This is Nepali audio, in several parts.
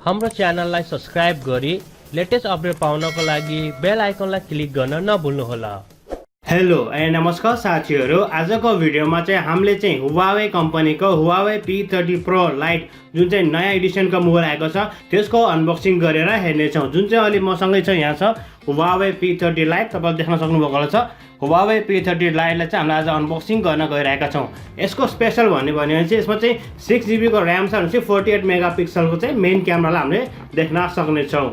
हाम्रो च्यानललाई सब्स्क्राइब गरी लेटेस्ट अपडेट पाउनको लागि बेल आइकनलाई क्लिक गर्न नभुल्नुहोला। हेलो एन्ड नमस्कार साथीहरू, आजको भिडियोमा चाहिँ हामीले चाहिँ Huawei कम्पनीको Huawei P30 Pro Lite जुन चाहिँ नयाँ एडिसनको मोबाइल आएको छ त्यसको अनबक्सिङ गरेर हेर्नेछौँ। जुन चाहिँ अहिले मसँगै छ यहाँ छ Huawei P30 Lite, तपाईँले देख्न सक्नुभएको होला छ Huawei P30 Lite लाई चाहिँ हामीले आज अनबक्सिङ गर्न गइरहेका छौँ। यसको स्पेशल भन्ने भने चाहिँ यसमा चाहिँ 6GB को ऱ्याम छ भने चाहिँ 48 मेगापिक्सलको चाहिँ मेन क्यामेरालाई हामीले देख्न सक्नेछौँ।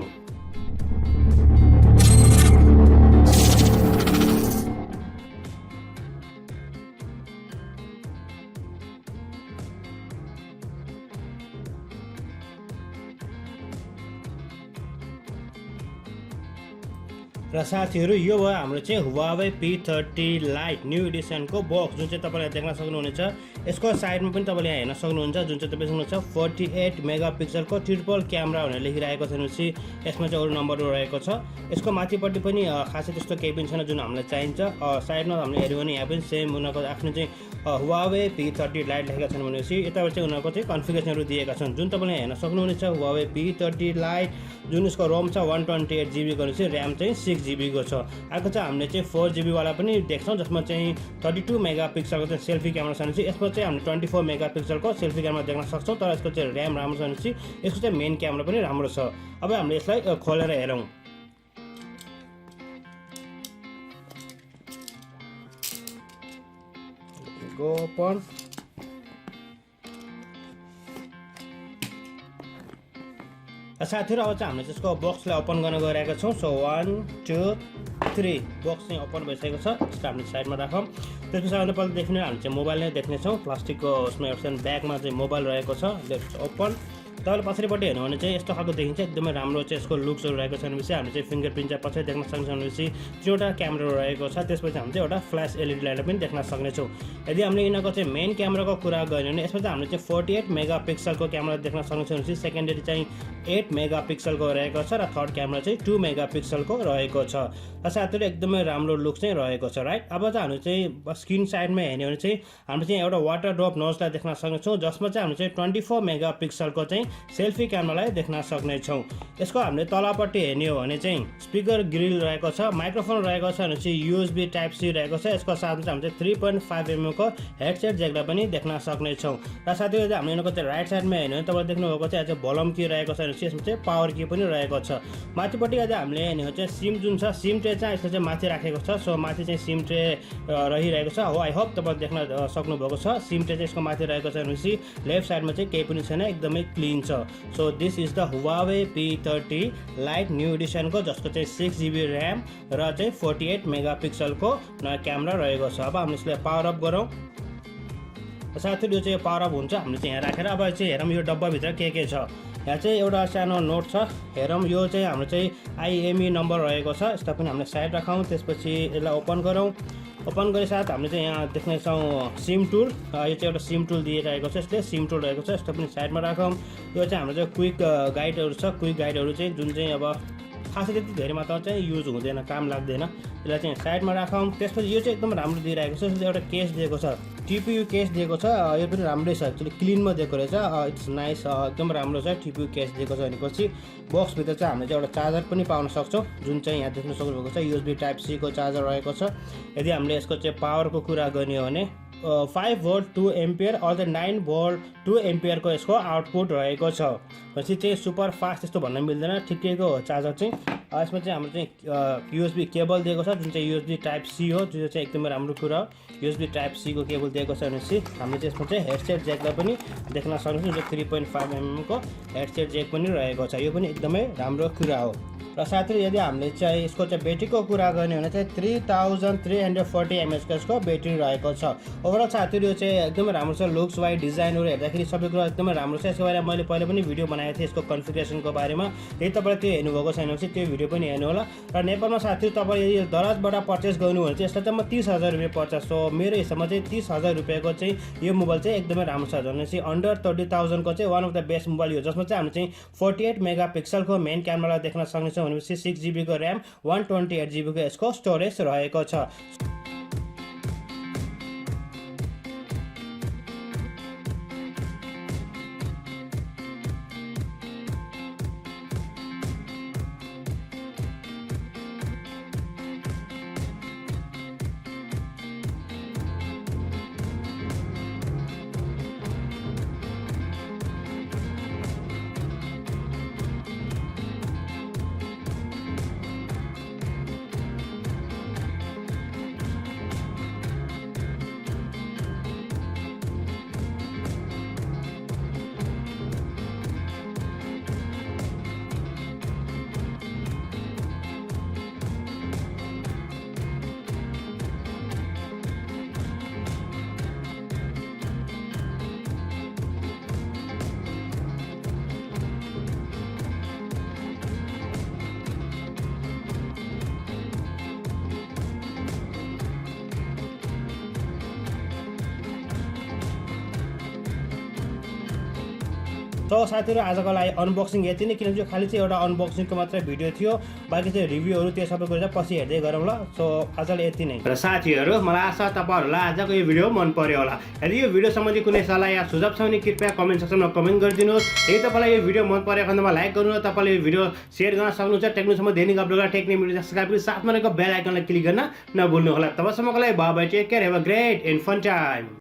र साथीहरू यो भयो हाम्रो चाहिँ Huawei P30 Lite न्यू एडिसनको बक्स जुन चाहिँ तपाईँले देख्न सक्नुहुनेछ। यसको साइडमा पनि तपाईँले यहाँ हेर्न सक्नुहुन्छ जुन चाहिँ तपाईँ सक्नुहुन्छ 48 मेगापिक्सलको ट्रिपल क्यामेरा भनेर लेखिरहेको छ भनेपछि यसमा चाहिँ अरू नम्बरहरू रहेको छ। यसको माथिपट्टि पनि खासै त्यस्तो केही पनि छैन जुन हामीलाई चाहिन्छ। साइडमा हामीले हेऱ्यौँ भने यहाँ पनि सेम उनीहरूको आफ्नो चाहिँ Huawei P30 Lite लेखेका छन् भनेपछि यताबाट चाहिँ उनीहरूको चाहिँ कन्फिगरेसनहरू दिएका छन् जुन तपाईँले हेर्न सक्नुहुनेछ। Huawei P30 Lite जुन यसको रोम छ 128GB को चाहिँ ऱ्याम चाहिँ 6GB को छ। अर्को चाहिँ हामीले चाहिँ 4GB वाला पनि देख्छौँ जसमा चाहिँ 32 मेगापिक्सलको चाहिँ सेल्फी क्यामेरा छ भनेपछि यसमा चाहिँ हामीले 24 मेगापिक्सलको सेल्फी क्यामेरा देख्न सक्छौँ। तर यसको चाहिँ ऱ्याम राम्रो छ भनेपछि यसको चाहिँ मेन क्यामेरा पनि राम्रो छ। अब हामीले यसलाई खोलेर हेरौँ। Go open. साथीहरू अब चाहिँ हामीले त्यसको बक्सलाई ओपन गर्न गइरहेका छौँ। सो 1 2 3 बक्स चाहिँ ओपन भइसकेको छ। त्यसलाई हामीले साइडमा राखौँ। त्यसपछि हामीले पहिला देख्ने हामी चाहिँ मोबाइल नै देख्नेछौँ। प्लास्टिकको उसमा एउटा ब्यागमा चाहिँ मोबाइल रहेको छ। Let's open. तपाईँले पछाडिपट्टि हेर्नु भने चाहिँ यस्तो खालको देखिन्छ, एकदमै राम्रो चाहिँ यसको लुक्सहरू रहेको छ भनेपछि हामीले चाहिँ फिङ्गरप्रिन्ट चाहिँ पछाडि देख्न सक्छौँ भनेपछि तिनवटा क्यामेराहरू रहेको छ। त्यसपछि हामी चाहिँ एउटा फ्ल्यास एलइडी लाइट पनि देख्न सक्नेछौँ। यदि हामीले यिनीहरूको चाहिँ मेन क्यामेराको कुरा गर्ने भने यसमा चाहिँ हामीले चाहिँ 48 मेगापिक्सलको क्यामेरा देख्न सक्नेछौँ भनेपछि सेकेन्डरी चाहिँ 8 मेगापिक्सलको रहेको छ र थर्ड क्यामेरा चाहिँ 2 मेगापिक्सलको रहेको छ। र साथीहरू एकदमै राम्रो लुक चाहिँ रहेको छ, राइट। अब चाहिँ हामीले चाहिँ स्क्रिन साइडमा हेर्ने भने चाहिँ हामीले चाहिँ एउटा वाटर ड्रप नोजलाई देख्न सक्नेछौँ जसमा चाहिँ हामीले चाहिँ 24 मेगापिक्सलको चाहिँ सेल्फी क्यामेरालाई देख्न सक्नेछौँ। यसको हामीले तलपट्टि हेर्ने हो भने चाहिँ स्पिकर ग्रिल रहेको छ, माइक्रोफोन रहेको छ भने चाहिँ USB टाइप C रहेको छ। यसको साथमा चाहिँ हामीले 3.5mm को हेडसेट ज्याकलाई पनि देख्न सक्नेछौँ। र साथै यदि हामीले यिनीहरूको चाहिँ राइट साइडमा हेर्ने भने तपाईँले देख्नुभएको चाहिँ आज भोल्युम की रहेको छ भनेपछि यसमा चाहिँ पावर की पनि रहेको छ। माथिपट्टि यदि हामीले हेर्ने हो चाहिँ सिम जुन छ, सिम ट्रे चाहिँ यसले चाहिँ माथि राखेको छ। सो माथि चाहिँ सिम ट्रे रहिरहेको छ। हो, आई होप तपाईँले देख्न सक्नुभएको छ। सिम ट्रे चाहिँ यसको माथि रहेको छ भनेपछि लेफ्ट साइडमा चाहिँ केही पनि छैन, एकदमै क्लिन छ। So this is the Huawei P30 Lite new एडिसनको जसको चाहिँ 6GB ऱ्याम र चाहिँ 48 मेगापिक्सलको नयाँ क्यामेरा रहेको छ। अब हामीले यसलाई पावर अप गरौँ। साथीहरू यो चाहिँ पावर अप हुन्छ हामीले चाहिँ यहाँ राखेर। अब चाहिँ हेरौँ यो डब्बाभित्र के छ। यहाँ चाहिँ एउटा सानो नोट छ, हेरौँ। यो चाहिँ हाम्रो चाहिँ IME नम्बर रहेको छ। यसलाई पनि हामीले साइड राखौँ। त्यसपछि यसलाई ओपन गरौँ। ओपन गरे साथ हामीले चाहिँ यहाँ देख्नेछौँ सिम टुल। यो चाहिँ एउटा सिम टुल दिइरहेको छ, यसले सिम टुल रहेको छ। यसलाई पनि साइडमा राखौँ। यो चाहिँ हाम्रो चाहिँ क्विक गाइडहरू छ। क्विक गाइडहरू चाहिँ जुन चाहिँ अब खासै त्यति धेरै मात्रामा चाहिँ युज हुँदैन, काम लाग्दैन। यसलाई चाहिँ साइडमा राखौँ। त्यसपछि यो चाहिँ एकदम राम्रो दिइरहेको छ। यसले एउटा केस दिएको छ, TPU केस दिएको छ। यो पनि राम्रै छ, एक्चुअली क्लिनमा दिएको रहेछ। इट्स नाइस, एकदम राम्रो छ। TPU केस दिएको छ भनेपछि बक्सभित्र चाहिँ हामीले चाहिँ एउटा चार्जर पनि पाउन सक्छौँ जुन चाहिँ यहाँ देख्न सक्नुभएको छ। USB टाइप C को चार्जर रहेको छ। यदि हामीले यसको चाहिँ पावरको कुरा गर्ने हो भने 5V 2A अझ 9V 2A को यसको आउटपुट रहेको छ। भनेपछि चाहिँ सुपर फास्ट त्यस्तो भन्न मिल्दैन, ठिकैको हो चार्जर चाहिँ। यसमा चाहिँ हाम्रो चाहिँ USB केबल दिएको छ जुन चाहिँ USB टाइप C हो, जो चाहिँ एकदमै राम्रो कुरा हो। USB टाइप C को केबल दिएको छ भनेपछि हामीले चाहिँ यसमा चाहिँ हेडसेट ज्याकलाई पनि देख्न सक्छौँ जो 3.5mm को हेडसेट ज्याक पनि रहेको छ। यो पनि एकदमै राम्रो कुरा हो। र साथै यदि हामीले चाहिँ यसको चाहिँ ब्याट्रीको कुरा गर्ने भने चाहिँ 3340 mAh को यसको ब्याट्री रहेको छ। ओभरअल साथीहरू यो चाहिँ एकदमै राम्रो छ। लुक्स वाइज डिजाइनहरू हेर्दाखेरि सबै कुरा एकदमै राम्रो छ। यसको बारेमा मैले पहिले पनि भिडियो बनाएको थिएँ यसको कन्फिगरेसनको बारेमा। यदि तपाईँले त्यो हेर्नुभएको छैन भने चाहिँ त्यो भिडियो पनि हेर्नु होला। र नेपालमा साथीहरू तपाईँले यदि दराजबाट पर्चेस गर्नु भने चाहिँ यसलाई चाहिँ म 30,000 रुपियाँ पर्छ। सो मेरो हिसाबमा चाहिँ 30,000 रुपियाँको चाहिँ यो मोबाइल चाहिँ एकदमै राम्रो छ। भनेपछि अन्डर 30,000 को चाहिँ one of the best mobile हो जसमा चाहिँ हामीले चाहिँ 48 मेगापिक्सलको मेन क्यामेरालाई देख्न सक्नेछौँ भनेपछि 6GB को ऱ्याम 128GB को यसको स्टोरेज रहेको छ। सो साथीहरू आजको लागि अनबक्सिङ यति नै, किनकि यो खालि चाहिँ एउटा अनबक्सिङको मात्रै भिडियो थियो, बाँकी चाहिँ रिभ्यूहरू त्यो सबै कुरा चाहिँ पछि हेर्दै गरौँ ल। सो आजलाई यति नै। र साथीहरू मलाई आशा तपाईँहरूलाई आजको यो भिडियो मन पर्यो होला। यदि यो भिडियो सम्बन्धी कुनै सल्लाह या सुझाव छ भने कृपया कमेन्ट सेक्सनमा कमेन्ट गरिदिनुहोस्। यदि तपाईँलाई यो भिडियो मन परेको खण्डमा लाइक गर्नुहोस्, तपाईँले यो भिडियो सेयर गर्न सक्नुहुन्छ। टेक्नोसम्म दैनिक अपलोड टेक्निक भिडियो सब्सक्राइब गरी साथमा रहेको बेल आइकनलाई क्लिक गर्न नभुल्नु होला। तबसम्मको लागि bye bye, take care, have a great and fun time.